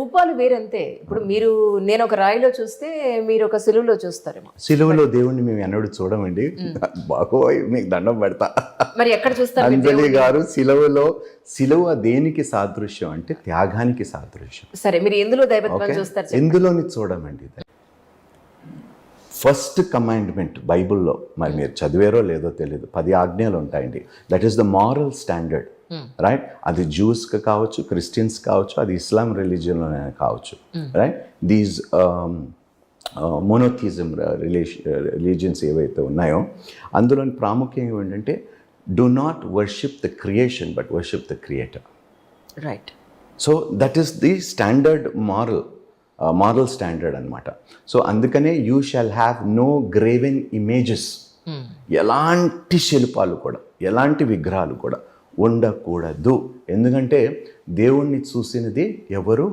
రూపాలు వేరంతే. ఇప్పుడు నేను ఒక రాయిలో చూస్తే మీరు ఒక సిలువలో చూస్తారేమో. సిలువలో దేవుణ్ణి మేము ఎన్నడూ చూడమండి. బాగోయ్ మీకు దండం పెడతా. మరి ఎక్కడ చూస్తారు మీరు అంజలి దేవుణ్ణి? గారు సిలువ దేనికి సాదృశ్యం అంటే త్యాగానికి సాదృశ్యం. సరే, మీరు ఎందులో దైవత్వం ఓకే, చూస్తారు చెప్పండి. ఎందులోని చూడమండి. ఫస్ట్ కమాండ్మెంట్ బైబిల్లో, మరి మీరు చదివారో లేదో తెలియదు, 10 ఆజ్ఞలు ఉంటాయండి. That is the moral standard, right? అది జూస్కి కావచ్చు, క్రిస్టియన్స్ కావచ్చు, అది ఇస్లాం రిలీజియన్లోనే కావచ్చు, రైట్? దీస్ మోనోథిజం రిలీజియన్స్ ఏవైతే ఉన్నాయో అందులోని ప్రాముఖ్యం ఏంటంటే do not worship the creation but worship the creator. Right. So that is the standard moral standard అనమాట. సో అందుకనే you shall have no graven images. ఎలాంటి శిల్పాలు కూడా, ఎలాంటి విగ్రహాలు కూడా ఉండకూడదు. ఎందుకంటే దేవుణ్ణి చూసినది ఎవరు?